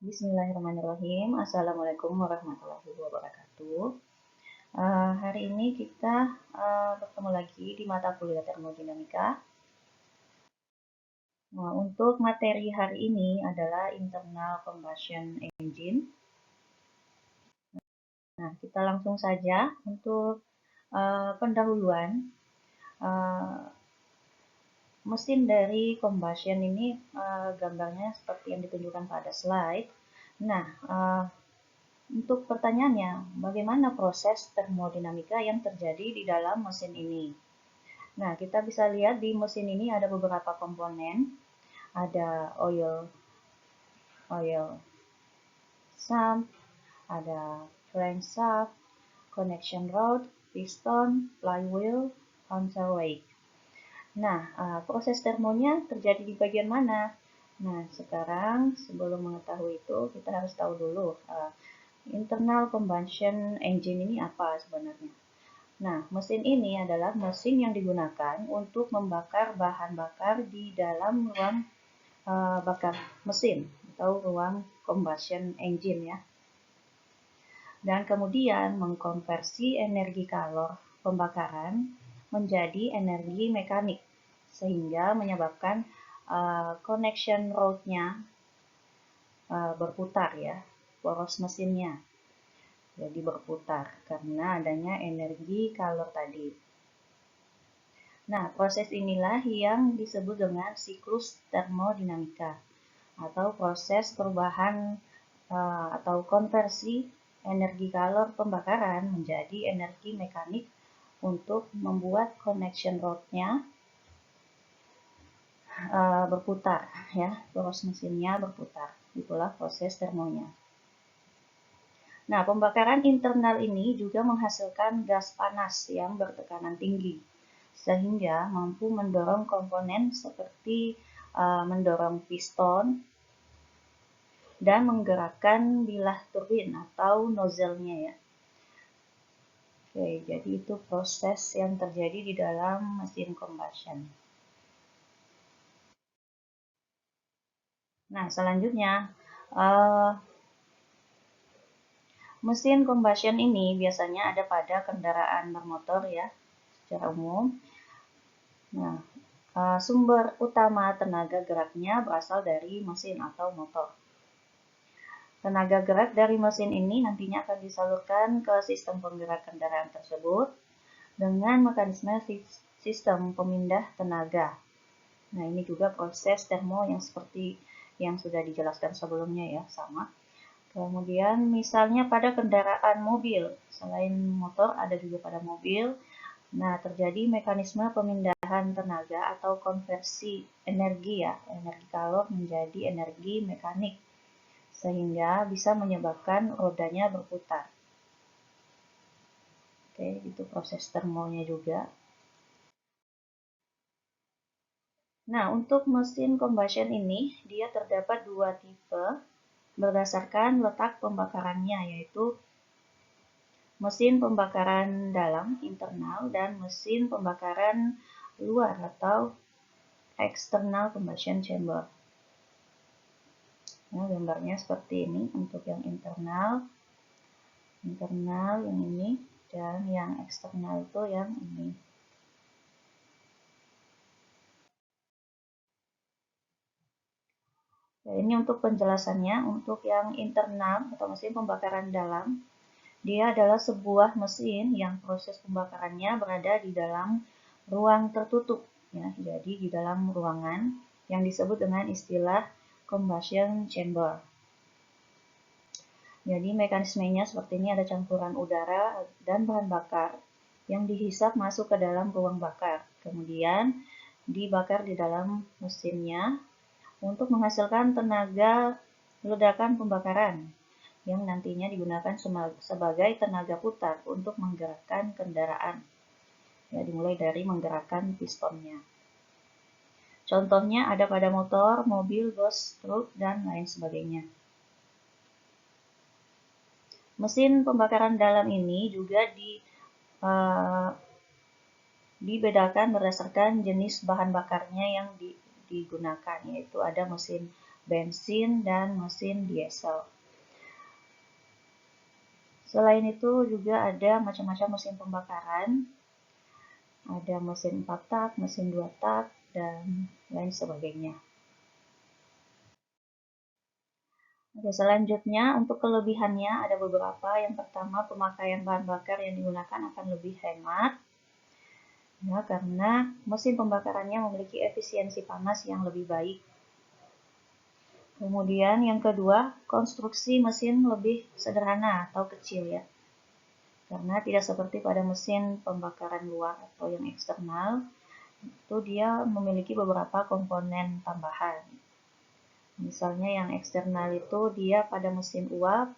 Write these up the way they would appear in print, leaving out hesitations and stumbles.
Bismillahirrahmanirrahim. Assalamualaikum warahmatullahi wabarakatuh. Hari ini kita bertemu lagi di mata kuliah termodinamika. Nah, untuk materi hari ini adalah internal combustion engine. Nah, kita langsung saja untuk pendahuluan. Mesin dari combustion ini gambarnya seperti yang ditunjukkan pada slide. Nah, untuk pertanyaannya, bagaimana proses termodinamika yang terjadi di dalam mesin ini? Nah, kita bisa lihat di mesin ini ada beberapa komponen. Ada oil sump, ada crankshaft, connection rod, piston, flywheel, counterweight. Nah, proses termonya terjadi di bagian mana? Nah, sekarang sebelum mengetahui itu, kita harus tahu dulu internal combustion engine ini apa sebenarnya. Nah, mesin ini adalah mesin yang digunakan untuk membakar bahan bakar di dalam ruang bakar mesin atau ruang combustion engine ya. Dan kemudian mengkonversi energi kalor pembakaran menjadi energi mekanik sehingga menyebabkan connection rod-nya berputar ya, poros mesinnya. Jadi berputar karena adanya energi kalor tadi. Nah, proses inilah yang disebut dengan siklus termodinamika atau proses perubahan atau konversi energi kalor pembakaran menjadi energi mekanik untuk membuat connection rod-nya berputar ya, poros mesinnya berputar. Itulah proses termonya. Nah, pembakaran internal ini juga menghasilkan gas panas yang bertekanan tinggi, sehingga mampu mendorong komponen seperti mendorong piston dan menggerakkan bilah turbin atau nozzle-nya ya. Oke, jadi itu proses yang terjadi di dalam mesin combustion. Nah, selanjutnya mesin combustion ini biasanya ada pada kendaraan bermotor ya, secara umum. Nah, sumber utama tenaga geraknya berasal dari mesin atau motor. Tenaga gerak dari mesin ini nantinya akan disalurkan ke sistem penggerak kendaraan tersebut dengan mekanisme sistem pemindah tenaga. Nah, ini juga proses termo yang seperti yang sudah dijelaskan sebelumnya ya, sama. Kemudian misalnya pada kendaraan mobil, selain motor ada juga pada mobil. Nah, terjadi mekanisme pemindahan tenaga atau konversi energi ya, energi kalor menjadi energi mekanik, sehingga bisa menyebabkan rodanya berputar. Oke, itu proses termonya juga. Nah, untuk mesin combustion ini, dia terdapat dua tipe berdasarkan letak pembakarannya, yaitu mesin pembakaran dalam internal dan mesin pembakaran luar atau external combustion chamber. Nah, gambarnya seperti ini untuk yang internal yang ini, dan yang eksternal itu yang ini. Nah, ini untuk penjelasannya. Untuk yang internal atau mesin pembakaran dalam, dia adalah sebuah mesin yang proses pembakarannya berada di dalam ruang tertutup, ya. Jadi di dalam ruangan yang disebut dengan istilah combustion chamber. Jadi mekanismenya seperti ini, ada campuran udara dan bahan bakar yang dihisap masuk ke dalam ruang bakar. Kemudian dibakar di dalam mesinnya untuk menghasilkan tenaga ledakan pembakaran yang nantinya digunakan sebagai tenaga putar untuk menggerakkan kendaraan. Ya, dimulai dari menggerakkan pistonnya. Contohnya ada pada motor, mobil, bus, truk, dan lain sebagainya. Mesin pembakaran dalam ini juga dibedakan berdasarkan jenis bahan bakarnya yang digunakan, yaitu ada mesin bensin, dan mesin diesel. Selain itu juga ada macam-macam mesin pembakaran. Ada mesin 4 tak, mesin 2 tak, dan lain sebagainya. Oke, selanjutnya untuk kelebihannya ada beberapa. Yang pertama, pemakaian bahan bakar yang digunakan akan lebih hemat. Ya, karena mesin pembakarannya memiliki efisiensi panas yang lebih baik. Kemudian yang kedua, konstruksi mesin lebih sederhana atau kecil ya. Karena tidak seperti pada mesin pembakaran luar atau yang eksternal, itu dia memiliki beberapa komponen tambahan. Misalnya yang eksternal itu dia pada mesin uap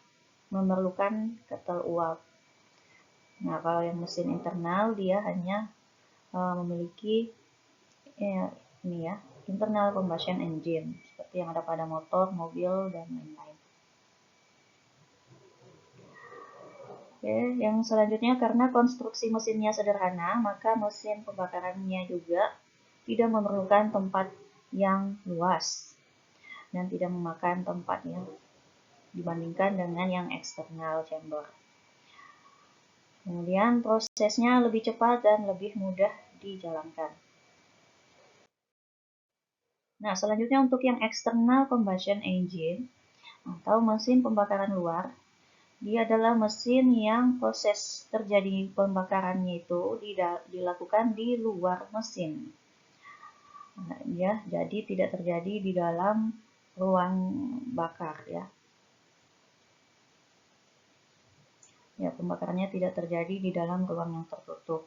memerlukan ketel uap. Nah, kalau yang mesin internal dia hanya memiliki ini ya, internal combustion engine seperti yang ada pada motor, mobil, dan lain-lain. Oke, yang selanjutnya karena konstruksi mesinnya sederhana, maka mesin pembakarannya juga tidak memerlukan tempat yang luas dan tidak memakan tempat ya dibandingkan dengan yang eksternal chamber. Kemudian prosesnya lebih cepat dan lebih mudah dijalankan. Nah, selanjutnya untuk yang external combustion engine atau mesin pembakaran luar, dia adalah mesin yang proses terjadi pembakarannya itu dilakukan di luar mesin. Nah, ya, jadi tidak terjadi di dalam ruang bakar ya. Ya, pembakarannya tidak terjadi di dalam ruang yang tertutup.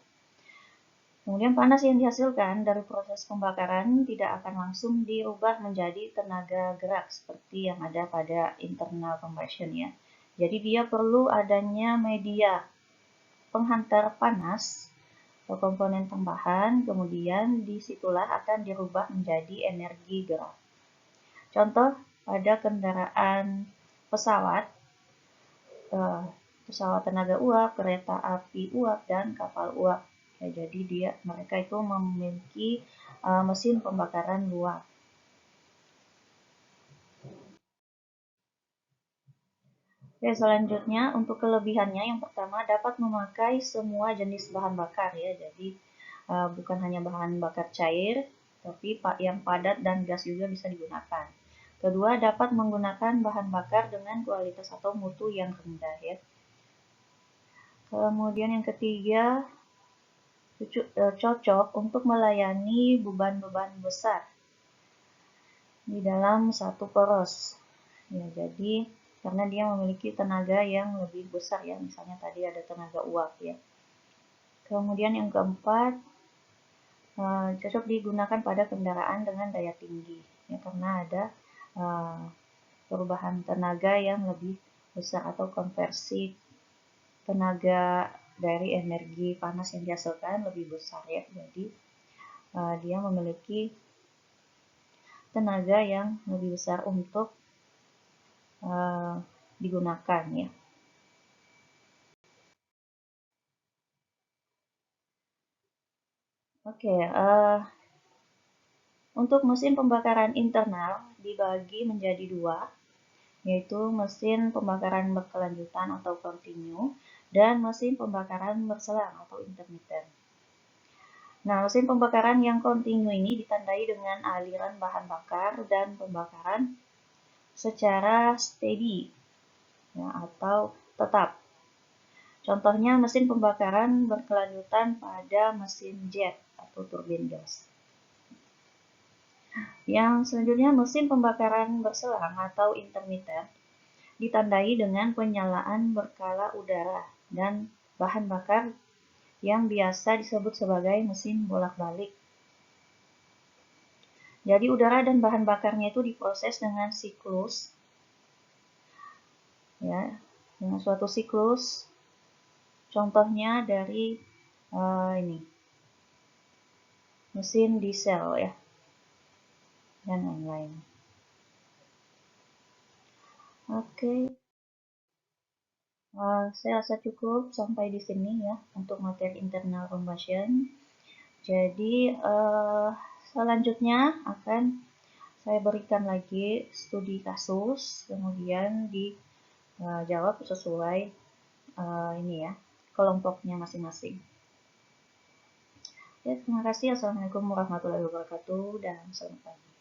Kemudian panas yang dihasilkan dari proses pembakaran tidak akan langsung dirubah menjadi tenaga gerak seperti yang ada pada internal combustion ya. Jadi dia perlu adanya media penghantar panas atau komponen tambahan, kemudian disitulah akan dirubah menjadi energi gerak. Contoh pada kendaraan pesawat, pesawat tenaga uap, kereta api uap, dan kapal uap. Ya, jadi mereka itu memiliki mesin pembakaran luar. Oke, selanjutnya untuk kelebihannya yang pertama dapat memakai semua jenis bahan bakar ya. Jadi bukan hanya bahan bakar cair, tapi yang padat dan gas juga bisa digunakan. Kedua, dapat menggunakan bahan bakar dengan kualitas atau mutu yang rendah ya. Kemudian yang ketiga, cocok untuk melayani beban-beban besar di dalam satu poros. Ya, jadi karena dia memiliki tenaga yang lebih besar ya, misalnya tadi ada tenaga uap ya. Kemudian yang keempat, cocok digunakan pada kendaraan dengan daya tinggi ya, karena ada perubahan tenaga yang lebih besar atau konversi tenaga dari energi panas yang dihasilkan lebih besar ya. Jadi dia memiliki tenaga yang lebih besar untuk digunakan ya. Oke, untuk mesin pembakaran internal dibagi menjadi dua, yaitu mesin pembakaran berkelanjutan atau continue dan mesin pembakaran berselang atau intermittent. Nah, mesin pembakaran yang continue ini ditandai dengan aliran bahan bakar dan pembakaran secara steady ya, atau tetap. Contohnya mesin pembakaran berkelanjutan pada mesin jet atau turbin gas. Yang selanjutnya mesin pembakaran berselang atau intermittent ditandai dengan penyalaan berkala udara dan bahan bakar yang biasa disebut sebagai mesin bolak-balik. Jadi udara dan bahan bakarnya itu diproses dengan siklus, ya, dengan suatu siklus. Contohnya dari ini mesin diesel ya, dan lain-lain. Oke, saya rasa cukup sampai di sini ya untuk materi internal combustion. Jadi selanjutnya akan saya berikan lagi studi kasus, kemudian dijawab sesuai ini ya, kelompoknya masing-masing. Ya, terima kasih. Assalamualaikum warahmatullahi wabarakatuh dan selamat pagi.